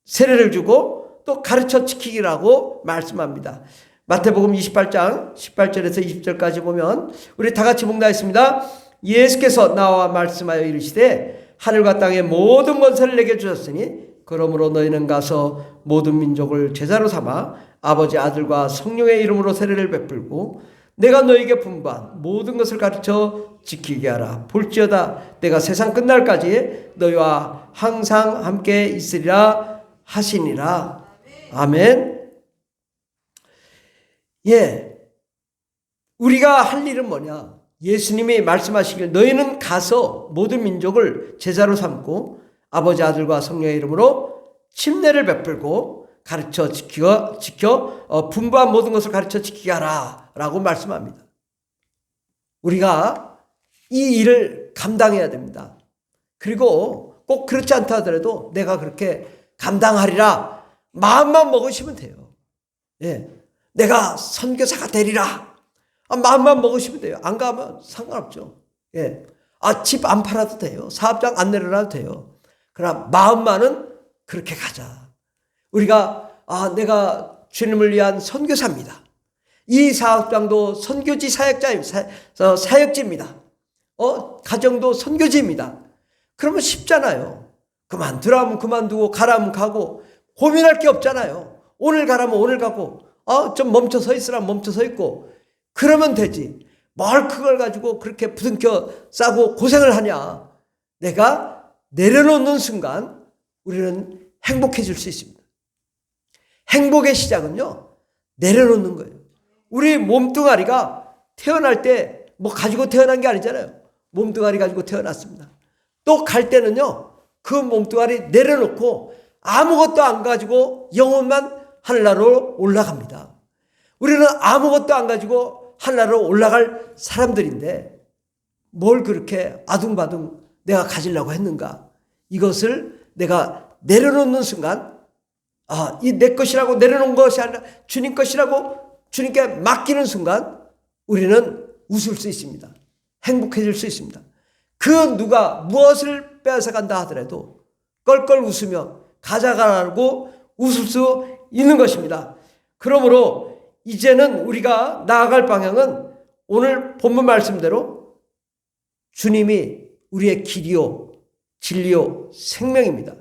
세례를 주고 또 가르쳐 지키기라고 말씀합니다. 마태복음 28장 18절에서 20절까지 보면 우리 다 같이 봉독하겠습니다. 예수께서 나와 말씀하여 이르시되 하늘과 땅의 모든 권세를 내게 주셨으니 그러므로 너희는 가서 모든 민족을 제자로 삼아 아버지 아들과 성령의 이름으로 세례를 베풀고 내가 너희에게 분부한 모든 것을 가르쳐 지키게 하라. 볼지어다 내가 세상 끝날까지 너희와 항상 함께 있으리라 하시니라. 아멘. 우리가 할 일은 뭐냐? 예수님이 말씀하시길 너희는 가서 모든 민족을 제자로 삼고 아버지 아들과 성령의 이름으로 침례를 베풀고 가르쳐 지켜 분부한 모든 것을 가르쳐 지키게 하라 라고 말씀합니다. 우리가 이 일을 감당해야 됩니다. 그리고 꼭 그렇지 않다 하더라도 내가 그렇게 감당하리라 마음만 먹으시면 돼요. 내가 선교사가 되리라 마음만 먹으시면 돼요. 안 가면 상관없죠. 집 안 팔아도 돼요. 사업장 안 내려놔도 돼요. 그러나 마음만은 그렇게 가자. 우리가 내가 주님을 위한 선교사입니다. 이 사업장도 선교지 사역지입니다. 가정도 선교지입니다. 그러면 쉽잖아요. 그만두라 하면 그만두고 가라 하면 가고 고민할 게 없잖아요. 오늘 가라면 오늘 가고 좀 멈춰 서 있으라면 멈춰 서 있고 그러면 되지. 뭘 그걸 가지고 그렇게 부둥켜 싸고 고생을 하냐. 내가 내려놓는 순간 우리는 행복해질 수 있습니다. 행복의 시작은요, 내려놓는 거예요. 우리 몸뚱아리가 태어날 때 뭐 가지고 태어난 게 아니잖아요. 몸뚱아리 가지고 태어났습니다. 또 갈 때는요, 그 몸뚱아리 내려놓고 아무것도 안 가지고 영혼만 하늘나라로 올라갑니다. 우리는 아무것도 안 가지고 하늘나라로 올라갈 사람들인데 뭘 그렇게 아둥바둥 내가 가지려고 했는가. 이것을 내가 내려놓는 순간, 이 내 것이라고 내려놓은 것이 아니라 주님 것이라고 주님께 맡기는 순간 우리는 웃을 수 있습니다. 행복해질 수 있습니다. 그 누가 무엇을 빼앗아간다 하더라도 껄껄 웃으며 가져가라고 웃을 수 있는 것입니다. 그러므로 이제는 우리가 나아갈 방향은 오늘 본문 말씀대로 주님이 우리의 길이요 진리요 생명입니다.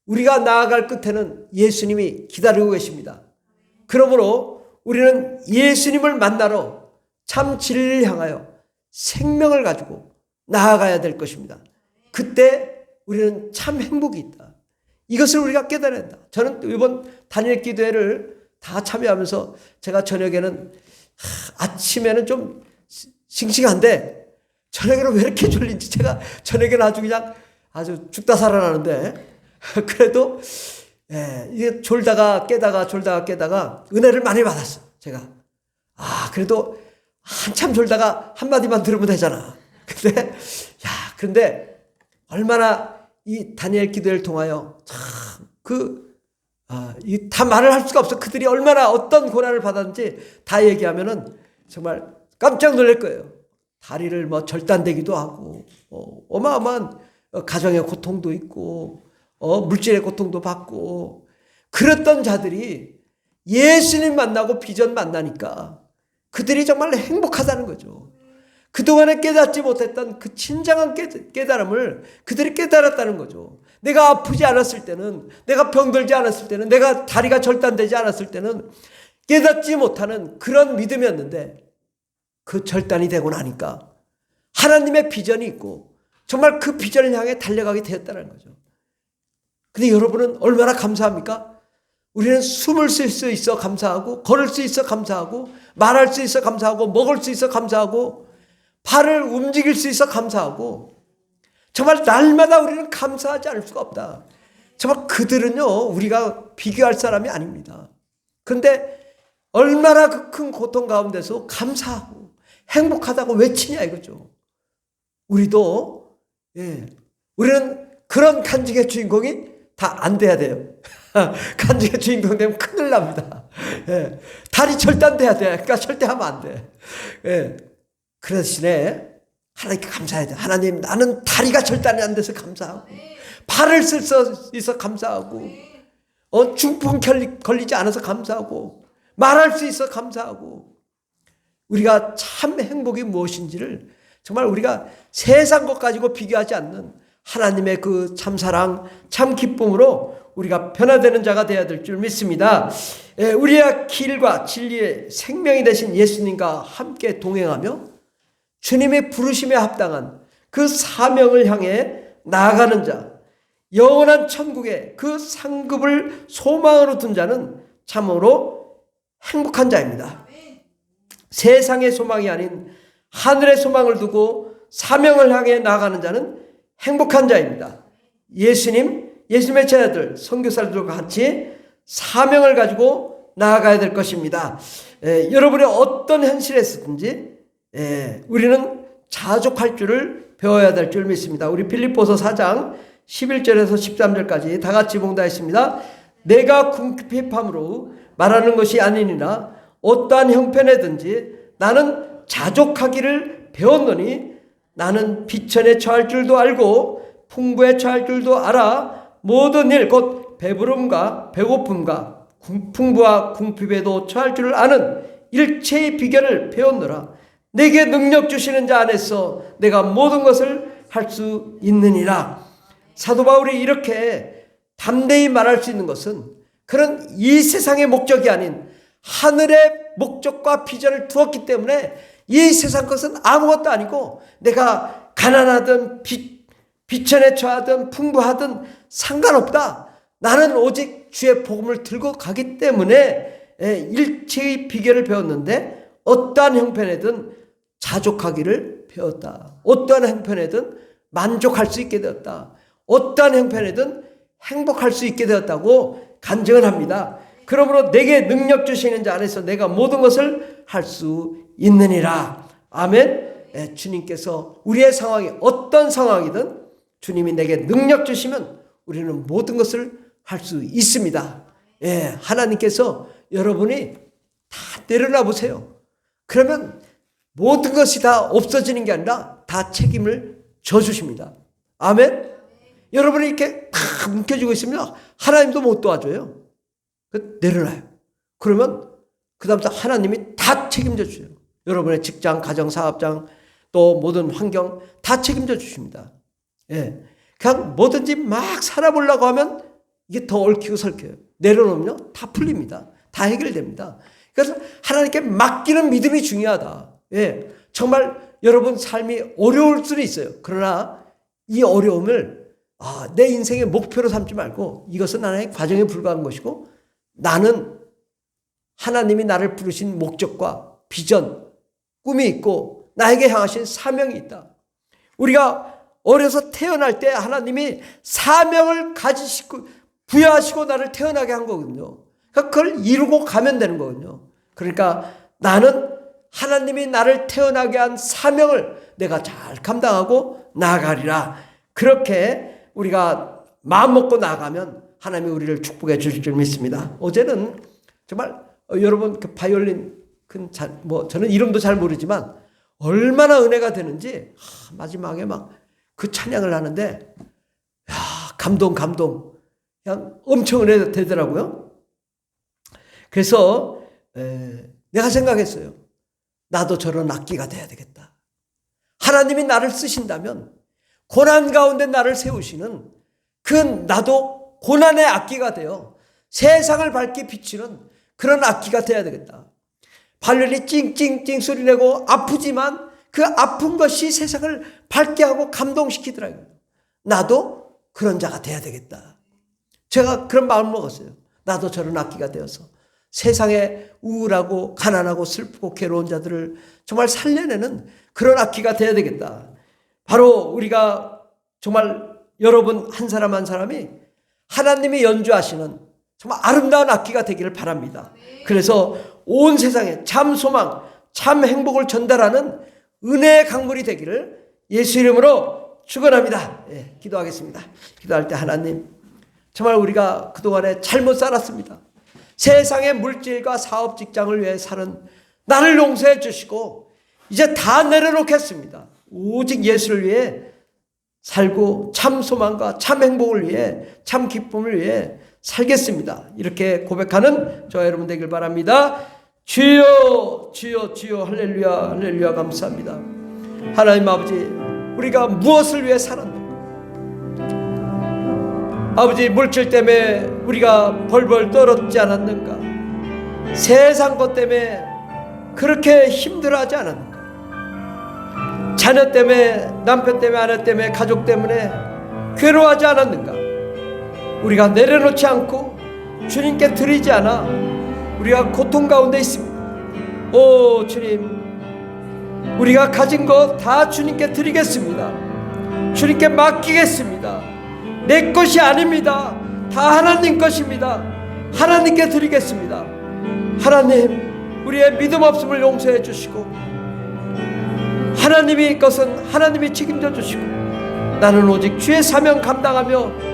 우리가 나아갈 끝에는 예수님이 기다리고 계십니다. 그러므로 우리는 예수님을 만나러 참 진리를 향하여 생명을 가지고 나아가야 될 것입니다. 그때 우리는 참 행복이 있다. 이것을 우리가 깨달아야 한다. 저는 이번 단일 기도회를 다 참여하면서 제가 저녁에는 아침에는 좀 싱싱한데 저녁에는 왜 이렇게 졸린지 제가 저녁에는 아주 죽다 살아나는데 그래도 이게 졸다가 깨다가 은혜를 많이 받았어. 제가 그래도 한참 졸다가 한마디만 들으면 되잖아. 그런데 얼마나 이 다니엘 기도를 통하여 다 말을 할 수가 없어. 그들이 얼마나 어떤 고난을 받았는지 다 얘기하면은 정말 깜짝 놀랄 거예요. 다리를 절단되기도 하고, 어마어마한 가정의 고통도 있고, 물질의 고통도 받고, 그랬던 자들이 예수님 만나고 비전 만나니까 그들이 정말 행복하다는 거죠. 그동안에 깨닫지 못했던 그 진정한 깨달음을 그들이 깨달았다는 거죠. 내가 아프지 않았을 때는, 내가 병들지 않았을 때는, 내가 다리가 절단되지 않았을 때는 깨닫지 못하는 그런 믿음이었는데 그 절단이 되고 나니까 하나님의 비전이 있고 정말 그 비전을 향해 달려가게 되었다는 거죠. 근데 여러분은 얼마나 감사합니까? 우리는 숨을 쉴 수 있어 감사하고, 걸을 수 있어 감사하고, 말할 수 있어 감사하고, 먹을 수 있어 감사하고, 발을 움직일 수 있어 감사하고, 정말 날마다 우리는 감사하지 않을 수가 없다. 정말 그들은요, 우리가 비교할 사람이 아닙니다. 그런데 얼마나 그 큰 고통 가운데서 감사하고 행복하다고 외치냐 이거죠. 우리도 우리는 그런 간증의 주인공이 다 안 돼야 돼요. 간증의 주인공 되면 큰일 납니다. 다리 절단돼야 돼. 그러니까 절대 하면 안 돼. 그 대신에 하나님께 감사해야 돼. 하나님, 나는 다리가 절단이 안 돼서 감사하고, 발을 쓸 수 있어 감사하고, 중풍 걸리지 않아서 감사하고, 말할 수 있어 감사하고, 우리가 참 행복이 무엇인지를 정말 우리가 세상 것 가지고 비교하지 않는 하나님의 그 참사랑, 참 기쁨으로 우리가 변화되는 자가 되어야 될 줄 믿습니다. 우리의 길과 진리의 생명이 되신 예수님과 함께 동행하며 주님의 부르심에 합당한 그 사명을 향해 나아가는 자, 영원한 천국의 그 상급을 소망으로 둔 자는 참으로 행복한 자입니다. 세상의 소망이 아닌 하늘의 소망을 두고 사명을 향해 나아가는 자는 행복한 자입니다. 예수님의 제자들, 선교사들과 같이 사명을 가지고 나아가야 될 것입니다. 여러분의 어떤 현실에 있든지 우리는 자족할 줄을 배워야 될 줄 믿습니다. 우리 빌립보서 4장 11절에서 13절까지 다 같이 봉독하겠습니다. 내가 궁핍함으로 말하는 것이 아니니나 어떠한 형편에든지 나는 자족하기를 배웠노니 나는 비천에 처할 줄도 알고 풍부에 처할 줄도 알아 모든 일 곧 배부름과 배고픔과 풍부와 궁핍에도 처할 줄을 아는 일체의 비결을 배웠노라. 내게 능력 주시는 자 안에서 내가 모든 것을 할 수 있느니라. 사도 바울이 이렇게 담대히 말할 수 있는 것은 그런 이 세상의 목적이 아닌 하늘의 목적과 비전을 두었기 때문에 이 세상 것은 아무것도 아니고 내가 가난하든 비천에 처하든 풍부하든 상관없다. 나는 오직 주의 복음을 들고 가기 때문에 일체의 비결을 배웠는데 어떠한 형편에든 자족하기를 배웠다. 어떠한 형편에든 만족할 수 있게 되었다. 어떠한 형편에든 행복할 수 있게 되었다고 간증을 합니다. 그러므로 내게 능력 주시는 자 안에서 내가 모든 것을 할 수 있느니라. 아멘. 주님께서 우리의 상황이 어떤 상황이든 주님이 내게 능력 주시면 우리는 모든 것을 할 수 있습니다. 하나님께서 여러분이 다 내려놔 보세요. 그러면 모든 것이 다 없어지는 게 아니라 다 책임을 져주십니다. 아멘. 여러분이 이렇게 다 움켜쥐고 있으면 하나님도 못 도와줘요. 내려놔요. 그러면 그 다음부터 하나님이 다 책임져 주세요. 여러분의 직장, 가정, 사업장, 또 모든 환경 다 책임져 주십니다. 그냥 뭐든지 막 살아보려고 하면 이게 더 얽히고 설켜요. 내려놓으면 다 풀립니다. 다 해결됩니다. 그래서 하나님께 맡기는 믿음이 중요하다. 정말 여러분 삶이 어려울 수는 있어요. 그러나 이 어려움을 내 인생의 목표로 삼지 말고 이것은 하나의 과정에 불과한 것이고 나는 하나님이 나를 부르신 목적과 비전, 꿈이 있고 나에게 향하신 사명이 있다. 우리가 어려서 태어날 때 하나님이 사명을 가지시고 부여하시고 나를 태어나게 한 거거든요. 그러니까 그걸 이루고 가면 되는 거거든요. 그러니까 나는 하나님이 나를 태어나게 한 사명을 내가 잘 감당하고 나아가리라. 그렇게 우리가 마음 먹고 나아가면 하나님이 우리를 축복해 주실 줄 믿습니다. 어제는 정말 여러분 그 바이올린 저는 이름도 잘 모르지만 얼마나 은혜가 되는지 마지막에 막 그 찬양을 하는데 감동 그냥 엄청 은혜가 되더라고요. 그래서 내가 생각했어요. 나도 저런 악기가 돼야 되겠다. 하나님이 나를 쓰신다면 고난 가운데 나를 세우시는 나도 고난의 악기가 되어 세상을 밝게 비추는 그런 악기가 돼야 되겠다. 바이올린이 찡찡찡 소리 내고 아프지만 그 아픈 것이 세상을 밝게 하고 감동시키더라고요. 나도 그런 자가 돼야 되겠다. 제가 그런 마음을 먹었어요. 나도 저런 악기가 되어서 세상에 우울하고 가난하고 슬프고 괴로운 자들을 정말 살려내는 그런 악기가 돼야 되겠다. 바로 우리가 정말 여러분 한 사람 한 사람이 하나님이 연주하시는 정말 아름다운 악기가 되기를 바랍니다. 그래서 온 세상에 참 소망, 참 행복을 전달하는 은혜의 강물이 되기를 예수 이름으로 축원합니다. 기도하겠습니다. 기도할 때 하나님, 정말 우리가 그동안에 잘못 살았습니다. 세상의 물질과 사업 직장을 위해 사는 나를 용서해 주시고 이제 다 내려놓겠습니다. 오직 예수를 위해 살고 참 소망과 참 행복을 위해 참 기쁨을 위해 살겠습니다. 이렇게 고백하는 저와 여러분 되길 바랍니다. 주여 주여 주여 할렐루야 할렐루야 감사합니다. 하나님 아버지, 우리가 무엇을 위해 살았는가? 아버지, 물질 때문에 우리가 벌벌 떨었지 않았는가? 세상 것 때문에 그렇게 힘들어하지 않았는가? 자녀 때문에, 남편 때문에, 아내 때문에, 가족 때문에 괴로워하지 않았는가? 우리가 내려놓지 않고 주님께 드리지 않아 우리가 고통 가운데 있습니다. 오 주님, 우리가 가진 것 다 주님께 드리겠습니다. 주님께 맡기겠습니다. 내 것이 아닙니다. 다 하나님 것입니다. 하나님께 드리겠습니다. 하나님, 우리의 믿음 없음을 용서해 주시고 하나님의 것은 하나님이 책임져 주시고 나는 오직 주의 사명 감당하며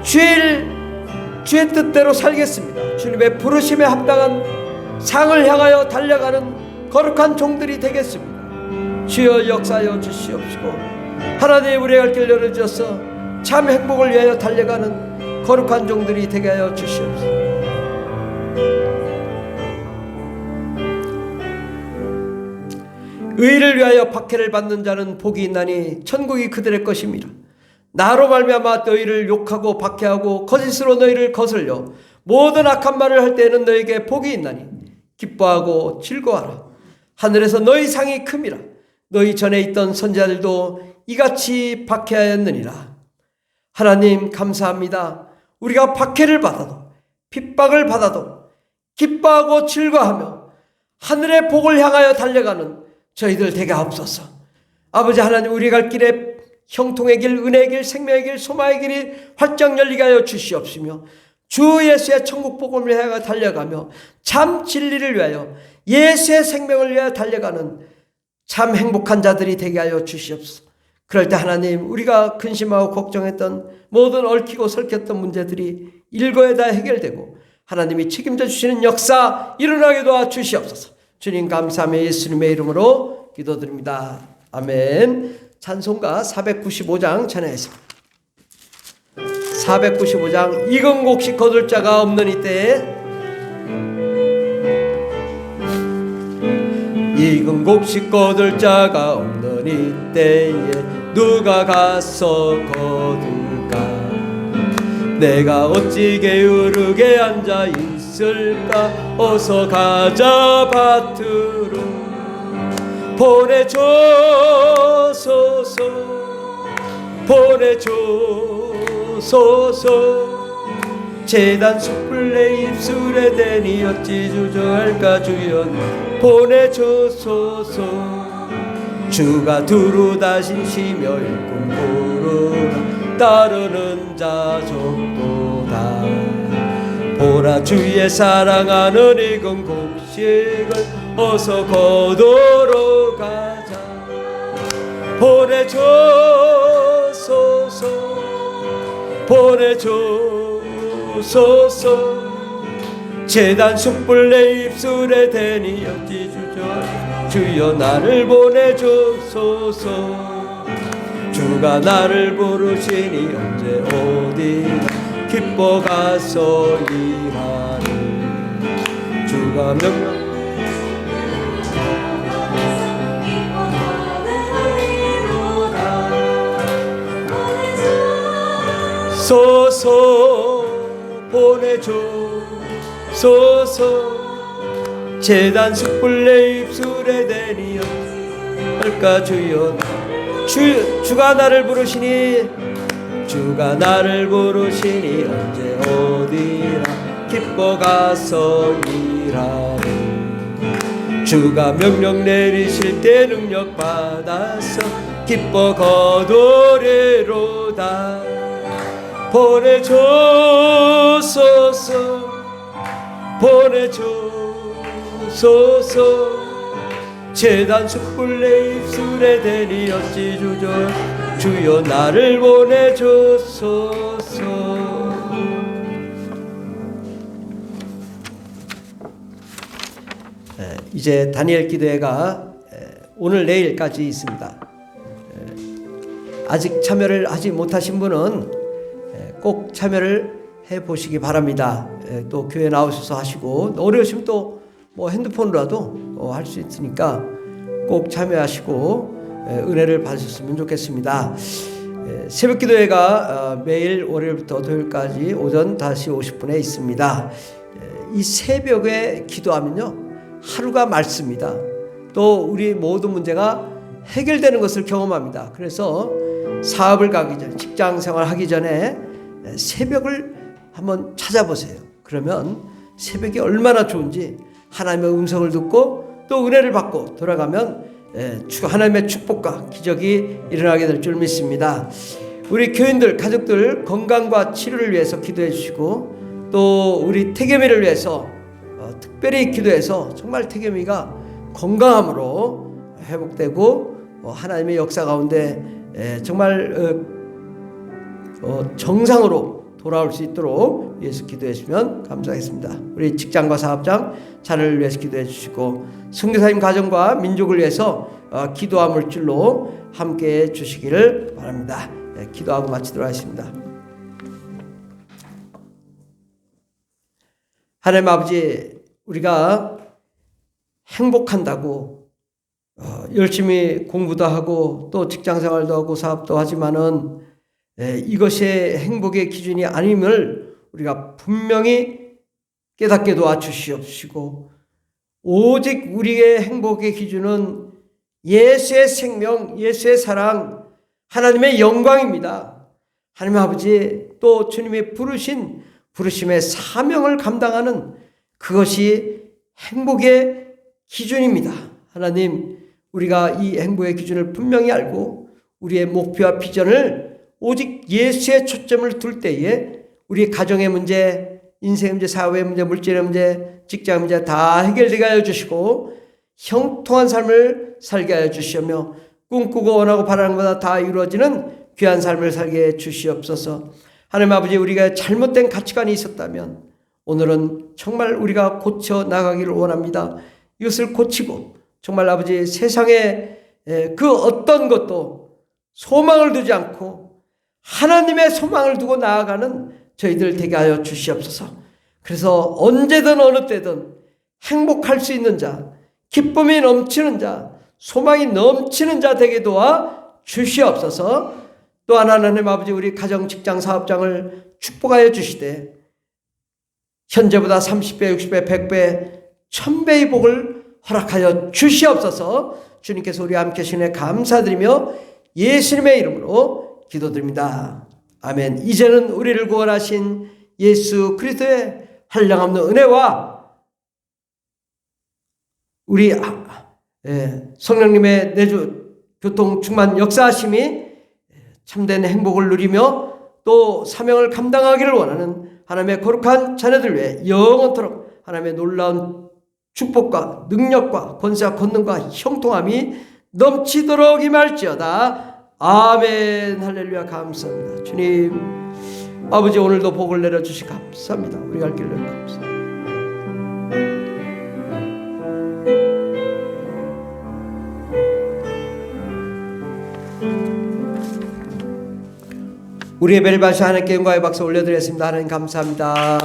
주의 뜻대로 살겠습니다. 주님의 부르심에 합당한 상을 향하여 달려가는 거룩한 종들이 되겠습니다. 주여 역사하여 주시옵시고 하나님, 우리의 갈 길 열어주셔서 참 행복을 위하여 달려가는 거룩한 종들이 되게 하여 주시옵소서. 의를 위하여 박해를 받는 자는 복이 있나니 천국이 그들의 것입니다. 나로 말미암아 너희를 욕하고 박해하고 거짓으로 너희를 거슬려 모든 악한 말을 할 때에는 너희에게 복이 있나니 기뻐하고 즐거워하라. 하늘에서 너희 상이 큼이라. 너희 전에 있던 선지자들도 이같이 박해하였느니라. 하나님 감사합니다. 우리가 박해를 받아도 핍박을 받아도 기뻐하고 즐거워하며 하늘의 복을 향하여 달려가는 저희들 되게 하옵소서. 아버지 하나님, 우리 갈 길에 형통의 길, 은혜의 길, 생명의 길, 소망의 길이 활짝 열리게 하여 주시옵시며 주 예수의 천국 복음을 향하여 달려가며 참 진리를 위하여 예수의 생명을 위하여 달려가는 참 행복한 자들이 되게 하여 주시옵소서. 그럴 때 하나님, 우리가 근심하고 걱정했던 모든 얽히고 설켰던 문제들이 일거에 다 해결되고 하나님이 책임져 주시는 역사 일어나게 도와 주시옵소서. 주님 감사하며 예수님의 이름으로 기도드립니다. 아멘. 찬송가 495장 찬양했습니다. 495장 이건곡식 거둘 자가 없는 이때에 이건곡식 거둘 자가 없는 이때에 누가 가서 거둘까? 내가 어찌 게으르게 앉아 있을까? 어서 가자 밭으로 보내줘소서 보내줘소서. 제단 숯불 내 입술에 대니 어찌 주저할까? 주여 보내줘소서. 주가 두루 다신 시며 일꾼 부르라. 따르는 자족보다 보라 주의 사랑하는 이건 곡식을 어서 거두러 가자. 보내줘소서 보내줘소서. 제단 숯불 내 입술에 대니 어찌 주저 주여 나를 보내줘소서. 주가 나를 부르시니 언제 어디 기뻐 가서 일하리. 주가 명령 소서 보내줘소서. 제단 숯불 내 입술에 대니 할까? 주여 주가 나를 부르시니 주가 나를 부르시니 언제 어디라 기뻐 가서 일하리. 주가 명령 내리실 때 능력 받아서 기뻐 거두리로다. 보내줘소서 보내줘소서. 제단 숯불 내 입술에 대니 어찌 주저 주여 나를 보내줘소서. 이제 다니엘 기도회가 오늘 내일까지 있습니다. 아직 참여를 하지 못하신 분은 꼭 참여를 해보시기 바랍니다. 또 교회 나오셔서 하시고 어려우시면 또 뭐 핸드폰으로라도 할 수 있으니까 꼭 참여하시고 은혜를 받으셨으면 좋겠습니다. 새벽 기도회가 매일 월요일부터 토요일까지 오전 5시 50분에 있습니다. 이 새벽에 기도하면요 하루가 맑습니다. 또 우리 모든 문제가 해결되는 것을 경험합니다. 그래서 사업을 가기 전에, 직장 생활 하기 전에 새벽을 한번 찾아보세요. 그러면 새벽이 얼마나 좋은지 하나님의 음성을 듣고 또 은혜를 받고 돌아가면 하나님의 축복과 기적이 일어나게 될 줄 믿습니다. 우리 교인들, 가족들 건강과 치료를 위해서 기도해 주시고 또 우리 태겸이를 위해서 특별히 기도해서 정말 태겸이가 건강함으로 회복되고 하나님의 역사 가운데 정말 정상으로 돌아올 수 있도록 위해서 기도해 주시면 감사하겠습니다. 우리 직장과 사업장 자녀를 위해서 기도해 주시고 선교사님 가정과 민족을 위해서 기도와 물질로 함께해 주시기를 바랍니다. 기도하고 마치도록 하겠습니다. 하나님 아버지, 우리가 행복한다고 열심히 공부도 하고 또 직장생활도 하고 사업도 하지만은 이것이 행복의 기준이 아님을 우리가 분명히 깨닫게 도와주시옵시고 오직 우리의 행복의 기준은 예수의 생명, 예수의 사랑, 하나님의 영광입니다. 하나님 아버지, 또 주님의 부르심의 사명을 감당하는 그것이 행복의 기준입니다. 하나님, 우리가 이 행복의 기준을 분명히 알고 우리의 목표와 비전을 오직 예수의 초점을 둘 때에 우리 가정의 문제, 인생의 문제, 사회의 문제, 물질의 문제, 직장 문제 다 해결되게 하여 주시고 형통한 삶을 살게 하여 주시며 꿈꾸고 원하고 바라는 것보다 다 이루어지는 귀한 삶을 살게 해 주시옵소서. 하나님 아버지, 우리가 잘못된 가치관이 있었다면 오늘은 정말 우리가 고쳐 나가기를 원합니다. 이것을 고치고 정말 아버지, 세상에 그 어떤 것도 소망을 두지 않고 하나님의 소망을 두고 나아가는 저희들 되게 하여 주시옵소서. 그래서 언제든 어느 때든 행복할 수 있는 자, 기쁨이 넘치는 자, 소망이 넘치는 자 되게 도와 주시옵소서. 또한 하나님 아버지, 우리 가정, 직장, 사업장을 축복하여 주시되 현재보다 30배, 60배, 100배, 1000배의 복을 허락하여 주시옵소서. 주님께서 우리와 함께 하시네 감사드리며 예수님의 이름으로 기도드립니다. 아멘. 이제는 우리를 구원하신 예수 그리스도의 한량없는 은혜와 우리 성령님의 내주 교통 충만 역사하심이 참된 행복을 누리며 또 사명을 감당하기를 원하는 하나님의 거룩한 자녀들 위해 영원토록 하나님의 놀라운 축복과 능력과 권세와 권능과 형통함이 넘치도록 임할지어다. 아멘. 할렐루야. 감사합니다. 주님 아버지, 오늘도 복을 내려주시 감사합니다. 우리 갈 길을 감사합니다. 우리의 벨바시 하나님께 영광의 박수 올려드리겠습니다. 하나님 감사합니다.